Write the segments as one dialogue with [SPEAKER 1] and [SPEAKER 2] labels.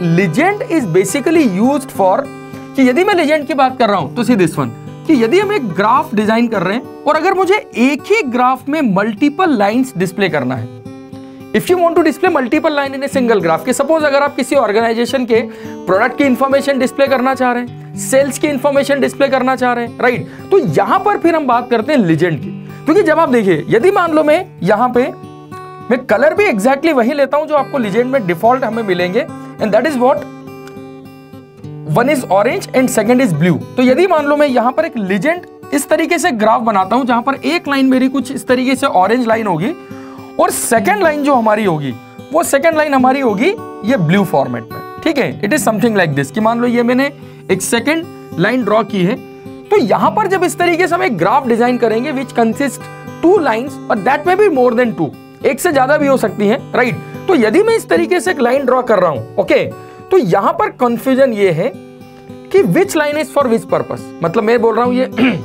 [SPEAKER 1] Legend is basically used for, कि यदि मैं लीजेंड की बात कर रहा हूं तो सी दिस वन, कि यदि हम एक ग्राफ डिजाइन कर रहे हैं और अगर मुझे एक ही ग्राफ में मल्टीपल लाइंस डिस्प्ले करना है, if you want to display multiple line in a single graph, कि सपोज अगर आप किसी ऑर्गेनाइजेशन के प्रोडक्ट की इंफॉर्मेशन डिस्प्ले करना चाह रहे हैं, सेल्स की इंफॉर्मेशन डिस्प्ले करना चाह रहे हैं, राइट, तो यहां पर फिर हम बात करते हैं लीजेंड की। क्योंकि जब आप देखिए, यदि मान लो मैं यहां पे मैं कलर भी एग्जैक्टली वही लेता हूं जो आपको लीजेंड में डिफॉल्ट हमें मिलेंगे, and that is what, one is orange and second is blue. तो यदि मान लो मैं यहां पर एक लीजेंड इस तरीके से ग्राफ बनाता हूं जहां पर एक लाइन मेरी कुछ इस तरीके से ऑरेंज लाइन होगी और सेकंड लाइन जो हमारी होगी वो सेकंड लाइन हमारी होगी ये ब्लू फॉर्मेट में, ठीक है। It is something like this, कि मान लो ये मैंने एक सेकंड लाइन ड्रॉ की है, तो यहां पर जब इस तरीके से हम एक ग्राफ डिजाइन करेंगे विच कंसिस्ट 2 लाइंस और दैट में बी मोर देन 2, एक से ज्यादा भी हो सकती है, राइट। तो यदि मैं इस तरीके से एक लाइन ड्रॉ कर रहा हूं, ओके, तो यहां पर कंफ्यूजन ये है कि which line is for which purpose, मतलब मैं बोल रहा हूं ये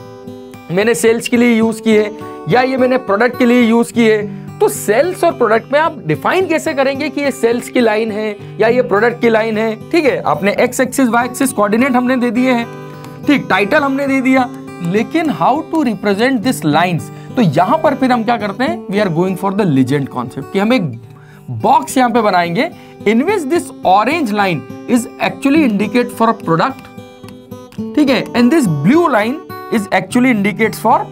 [SPEAKER 1] मैंने सेल्स के लिए यूज की है या ये मैंने प्रोडक्ट के लिए यूज की है। तो सेल्स और प्रोडक्ट में आप डिफाइन कैसे करेंगे कि ये सेल्स की लाइन है या ये प्रोडक्ट की लाइन है, ठीक है। आपने X axis Y axis coordinate हमने दे दिए हैं, ठीक, टाइटल हमने दे दिया, लेकिन how to represent this lines, तो यहां पर फिर हम क्या करते हैं, we are going for the legend concept, कि हम एक बॉक्स यहां पे बनाएंगे in which this orange line is actually indicate for a product, ठीक है, and this blue line is actually indicates for,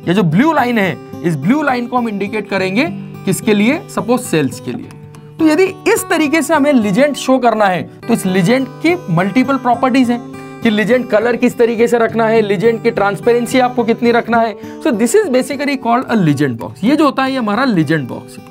[SPEAKER 1] ये जो ब्लू लाइन है इस ब्लू लाइन को हम इंडिकेट करेंगे किसके लिए, सपोज सेल्स के लिए। तो यदि इस तरीके से हमें लीजेंड शो करना है तो इस लीजेंड की मल्टीपल प्रॉपर्टीज हैं, कि लीजेंड कलर किस तरीके से रखना है, लीजेंड की ट्रांसपेरेंसी आपको कितनी रखना है। So this is basically called a legend box. ये जो होता है ये हमारा लीजेंड बॉक्स है।